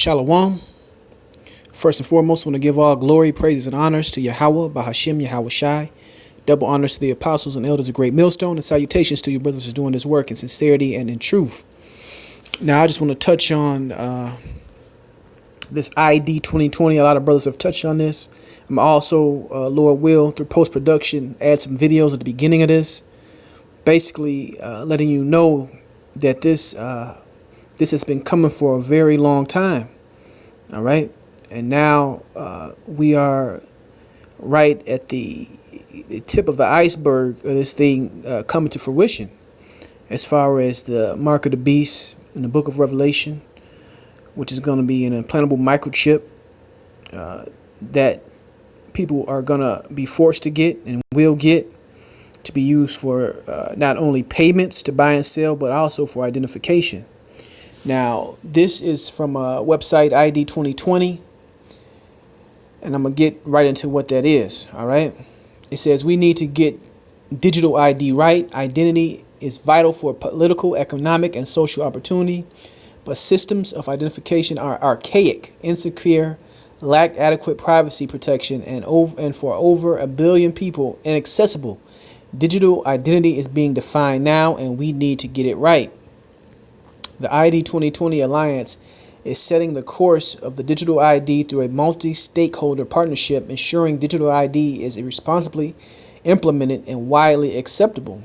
Shalom. First and foremost, I want to give all glory, praises, and honors to Yahweh, Bahashim, Yahweh Shai. Double honors to the apostles and elders of Great Millstone, and salutations to you brothers for doing this work in sincerity and in truth. Now, I just want to touch on this ID 2020. A lot of brothers have touched on this. I'm also, Lord will, through post-production, add some videos at the beginning of this, basically letting you know that this has been coming for a very long time. All right. And now we are right at the tip of the iceberg of this thing coming to fruition, as far as the mark of the beast in the book of Revelation, which is going to be an implantable microchip that people are going to be forced to get and will get, to be used for not only payments to buy and sell, but also for identification. Now, this is from a website, ID 2020, and I'm going to get right into what that is, all right? It says we need to get digital ID right. Identity is vital for political, economic, and social opportunity, but systems of identification are archaic, insecure, lack adequate privacy protection, and for over 1 billion people, inaccessible. Digital identity is being defined now, and we need to get it right. The ID 2020 Alliance is setting the course of the digital ID through a multi-stakeholder partnership, ensuring digital ID is responsibly implemented and widely acceptable.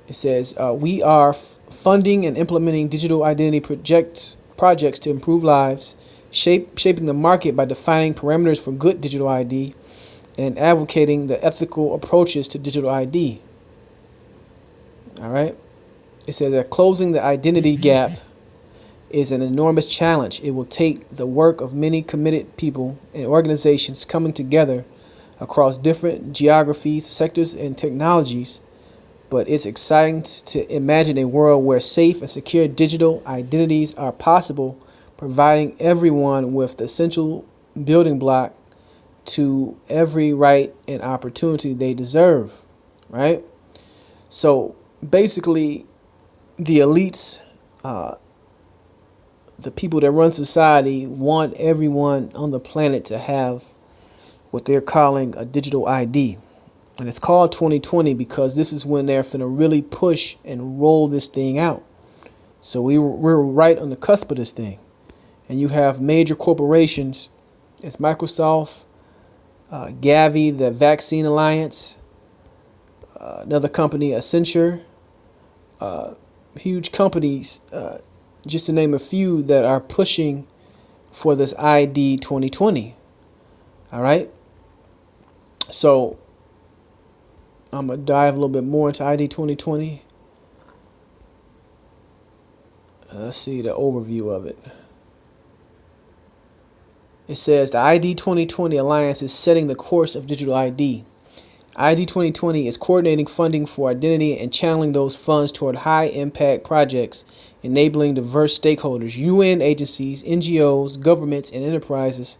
It says, we are funding and implementing digital identity projects to improve lives, shaping the market by defining parameters for good digital ID, and advocating the ethical approaches to digital ID. All right. It says that closing the identity gap is an enormous challenge. It will take the work of many committed people and organizations coming together across different geographies, sectors, and technologies. But it's exciting to imagine a world where safe and secure digital identities are possible, providing everyone with the essential building block to every right and opportunity they deserve, right? So basically, the elites, the people that run society, want everyone on the planet to have what they're calling a digital ID. And it's called 2020 because this is when they're finna really push and roll this thing out. So we're right on the cusp of this thing. And you have major corporations, it's Microsoft, Gavi, the Vaccine Alliance, another company, Accenture, huge companies, just to name a few, that are pushing for this ID 2020. All right. So I'm going to dive a little bit more into ID 2020. Let's see the overview of it. It says the ID 2020 Alliance is setting the course of digital ID. ID 2020 is coordinating funding for identity and channeling those funds toward high-impact projects, enabling diverse stakeholders, UN agencies, NGOs, governments, and enterprises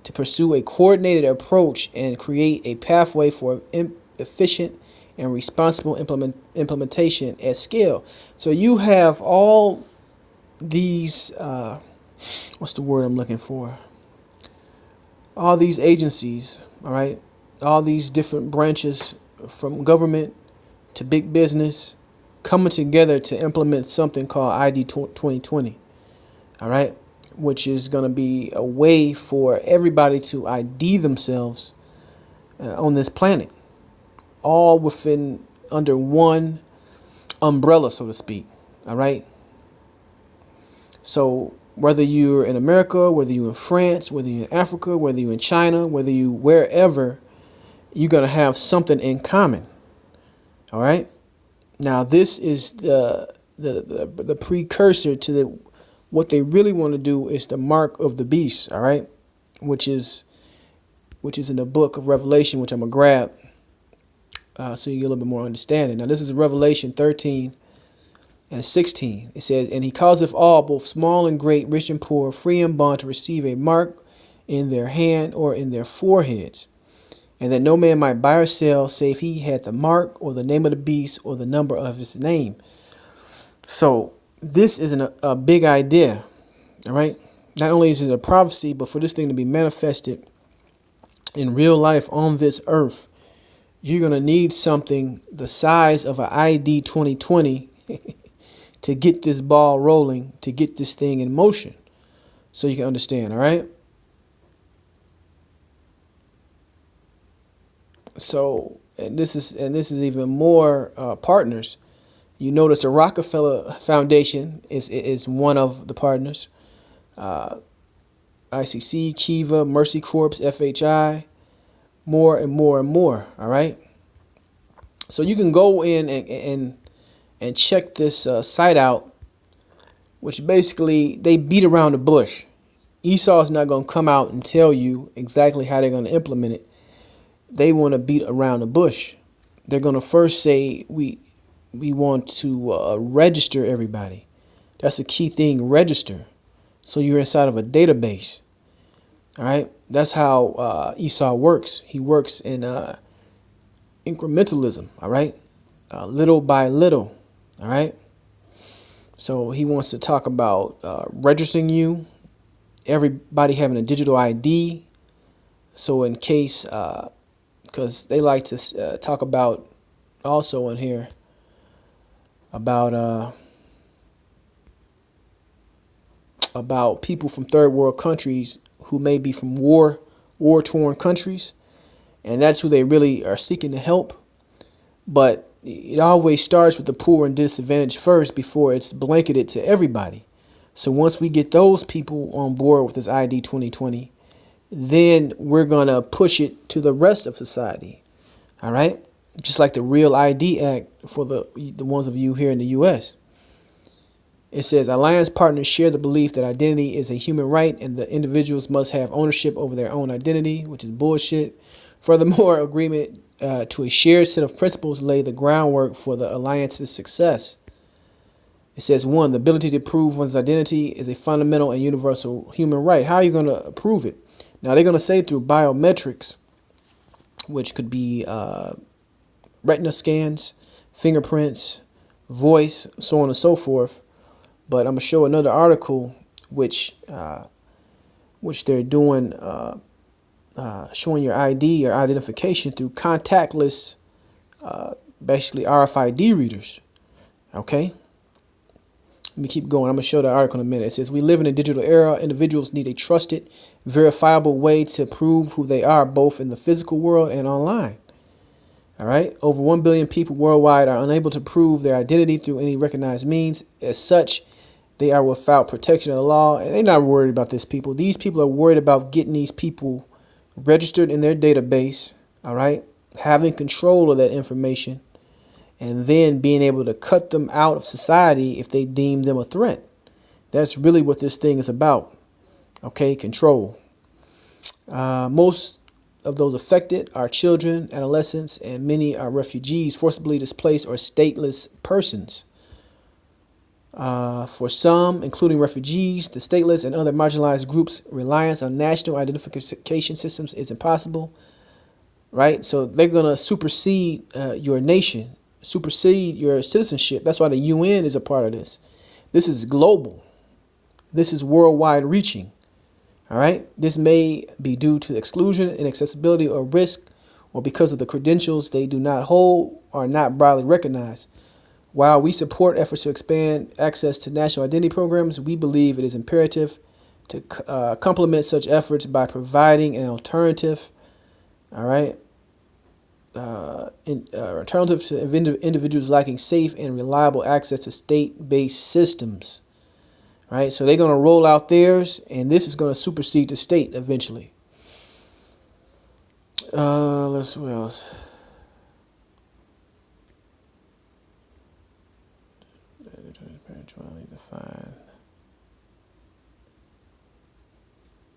to pursue a coordinated approach and create a pathway for efficient and responsible implementation at scale. So you have all these, what's the word I'm looking for? All these agencies, all right? All these different branches, from government to big business, coming together to implement something called ID 2020, all right, which is going to be a way for everybody to ID themselves on this planet, all within under one umbrella, so to speak, all right. So whether you're in America, whether you're in France, whether you're in Africa, whether you're in China, whether you wherever, you're going to have something in common. All right. Now, this is the precursor to what they really want to do is the mark of the beast. All right. Which is in the book of Revelation, which I'm going to grab so you get a little bit more understanding. Now, this is Revelation 13 and 16. It says, and he causeth all, both small and great, rich and poor, free and bond, to receive a mark in their hand or in their foreheads, and that no man might buy or sell, save he had the mark or the name of the beast or the number of his name. So this isn't a big idea, all right? Not only is it a prophecy, but for this thing to be manifested in real life on this earth, you're going to need something the size of an ID 2020 to get this ball rolling, to get this thing in motion, so you can understand. All right. So, and this is even more partners. You notice the Rockefeller Foundation is one of the partners. ICC, Kiva, Mercy Corps, FHI, more and more and more. All right. So you can go in and check this site out, which basically they beat around the bush. Esau's not going to come out and tell you exactly how they're going to implement it. They want to beat around the bush. They're going to first say we want to register everybody. That's a key thing, register. So you're inside of a database. All right. That's how Esau works. He works in incrementalism. All right. Little by little. All right. So he wants to talk about registering you, everybody having a digital ID. So in case, because they like to talk about also in here about people from third world countries who may be from war-torn countries, and that's who they really are seeking to help. But it always starts with the poor and disadvantaged first before it's blanketed to everybody. So once we get those people on board with this ID 2020, then we're going to push it to the rest of society. All right? Just like the Real ID Act for the ones of you here in the U.S. It says alliance partners share the belief that identity is a human right and the individuals must have ownership over their own identity, which is bullshit. Furthermore, agreement to a shared set of principles lay the groundwork for the alliance's success. It says, 1, the ability to prove one's identity is a fundamental and universal human right. How are you going to prove it? Now, they're going to say through biometrics, which could be retina scans, fingerprints, voice, so on and so forth. But I'm going to show another article which they're doing, showing your ID or identification through contactless, basically RFID readers. Okay? Let me keep going. I'm going to show the article in a minute. It says, we live in a digital era. Individuals need a trusted, verifiable way to prove who they are, both in the physical world and online. All right. Over 1 billion people worldwide are unable to prove their identity through any recognized means. As such, they are without protection of the law. And they're not worried about this people. These people are worried about getting these people registered in their database. All right. Having control of that information. And then being able to cut them out of society if they deem them a threat. That's really what this thing is about. Okay, control. Most of those affected are children, adolescents, and many are refugees, forcibly displaced, or stateless persons. For some, including refugees, the stateless and other marginalized groups, reliance on national identification systems is impossible. Right? So they're going to supersede your nation. Supersede your citizenship. That's why the UN is a part of this. This is global. This is worldwide reaching. All right. This may be due to exclusion, inaccessibility, or risk, or because of the credentials they do not hold or are not broadly recognized. While we support efforts to expand access to national identity programs, we believe it is imperative to complement such efforts by providing an alternative. All right. Alternative to individuals lacking safe and reliable access to state-based systems. Right, so they're going to roll out theirs, and this is going to supersede the state eventually. Let's see what else.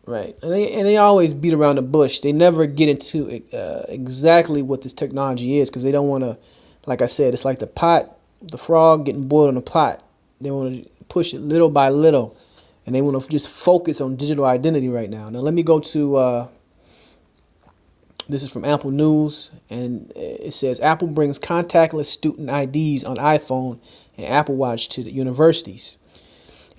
Right, and they always beat around the bush. They never get into exactly what this technology is because they don't want to. Like I said, it's like the frog getting boiled in a pot. They want to push it little by little, and they want to just focus on digital identity right now. Now, let me go to. This is from Apple News, and it says Apple brings contactless student IDs on iPhone and Apple Watch to the universities.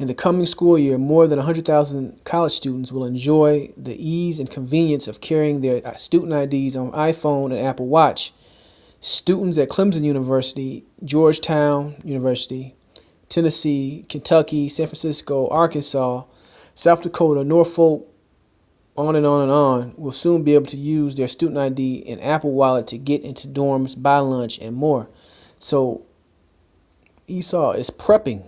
In the coming school year, more than 100,000 college students will enjoy the ease and convenience of carrying their student IDs on iPhone and Apple Watch. Students at Clemson University, Georgetown University, Tennessee, Kentucky, San Francisco, Arkansas, South Dakota, Norfolk, on and on and on, will soon be able to use their student ID and Apple Wallet to get into dorms, buy lunch, and more. So Esau is prepping.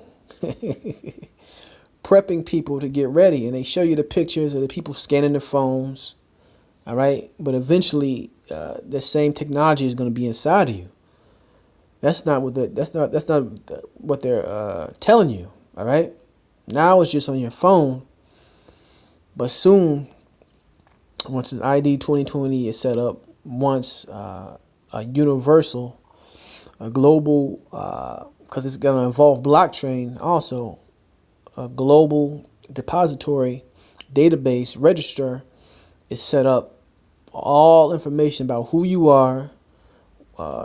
Prepping people to get ready, and they show you the pictures of the people scanning their phones. All right, but eventually the same technology is going to be inside of you. That's not what what they're telling you. All right, now it's just on your phone, but soon, once this ID 2020 is set up, once a universal, a global, because it's going to involve blockchain also, a global depository database register is set up. All information about who you are,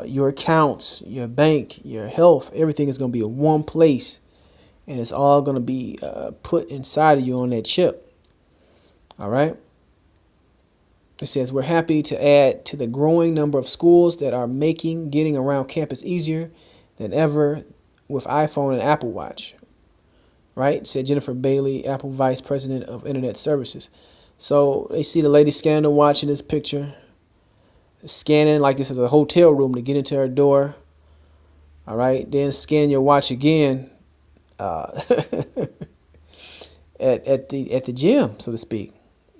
your accounts, your bank, your health, everything is going to be in one place, and it's all going to be put inside of you on that chip. All right. It says, we're happy to add to the growing number of schools that are making getting around campus easier than ever with iPhone and Apple Watch. Right, said Jennifer Bailey, Apple Vice President of Internet Services. So they see the lady scanning the watch in this picture, scanning like this is a hotel room to get into her door. All right, then scan your watch again at the gym, so to speak.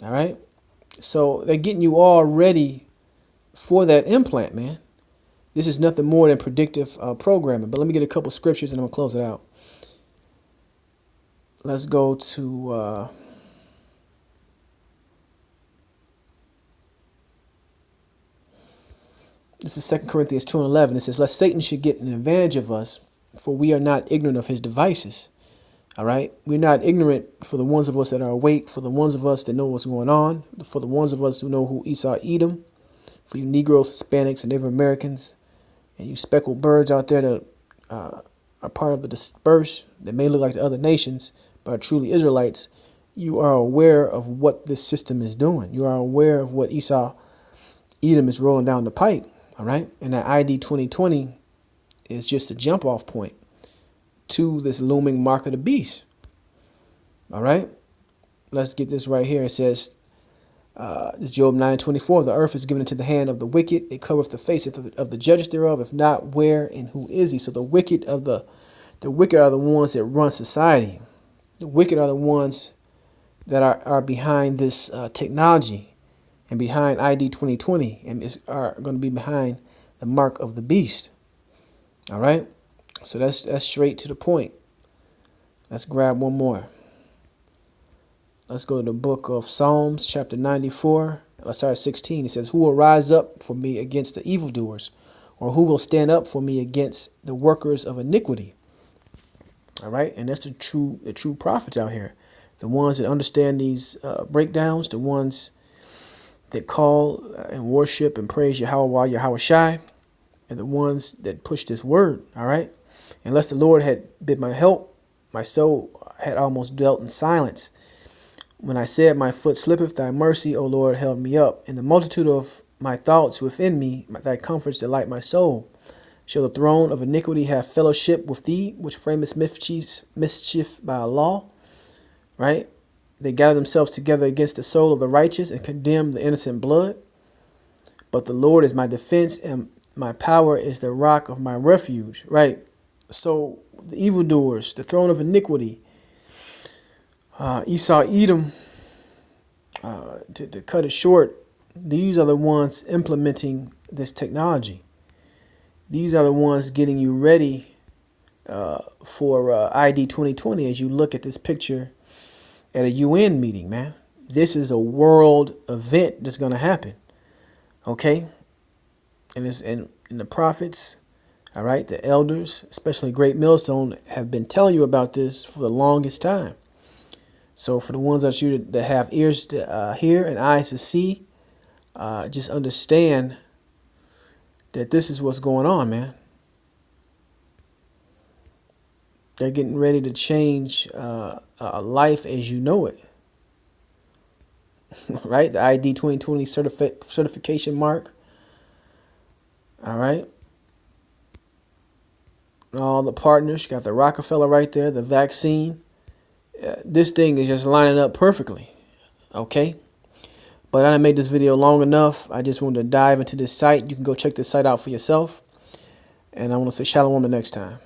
All right, so they're getting you all ready for that implant, man. This is nothing more than predictive programming. But let me get a couple scriptures and I'm gonna close it out. Let's go to this is 2 Corinthians 2:11. It says, lest Satan should get an advantage of us, for we are not ignorant of his devices. All right, we're not ignorant for the ones of us that are awake, for the ones of us that know what's going on, for the ones of us who know who Esau Edom, for you Negroes, Hispanics, and Native Americans, and you speckled birds out there that are part of the dispersed that may look like the other nations but are truly Israelites. You are aware of what this system is doing. You are aware of what Esau Edom is rolling down the pipe. All right, and that ID 2020 is just a jump off point to this looming mark of the beast. All right, let's get this right here. It says, this Job 9:24, the earth is given into the hand of the wicked. It covereth the face of the judges thereof. If not, where and who is he? So the wicked are the ones that run society. The wicked are the ones that are behind this technology and behind ID 2020 and are going to be behind the mark of the beast. All right, so that's straight to the point. Let's grab one more. Let's go to the book of Psalms, chapter 94. Let's start at 16. It says, who will rise up for me against the evildoers? Or who will stand up for me against the workers of iniquity? All right. And that's the true prophets out here. The ones that understand these breakdowns, the ones that call and worship and praise Yahweh, Yahweh Shai, and the ones that push this word. All right. Unless the Lord had been my help, my soul had almost dwelt in silence. When I said, my foot slippeth, thy mercy, O Lord, held me up. In the multitude of my thoughts within me, thy comforts delight my soul. Shall the throne of iniquity have fellowship with thee, which framest mischief by a law? Right? They gather themselves together against the soul of the righteous and condemn the innocent blood. But the Lord is my defense, and my power is the rock of my refuge. Right? So the evildoers, the throne of iniquity, Esau Edom, to cut it short, these are the ones implementing this technology. These are the ones getting you ready for ID 2020 as you look at this picture at a UN meeting, man. This is a world event that's going to happen. Okay? And it's in the prophets, all right, the elders, especially Great Millstone, have been telling you about this for the longest time. So for the ones that have ears to hear and eyes to see, just understand that this is what's going on, man. They're getting ready to change life as you know it. Right? The ID 2020 certification mark. All right. All the partners. Got the Rockefeller right there. The vaccine. This thing is just lining up perfectly. Okay. But I made this video long enough. I just wanted to dive into this site. You can go check this site out for yourself. And I want to say shalom the next time.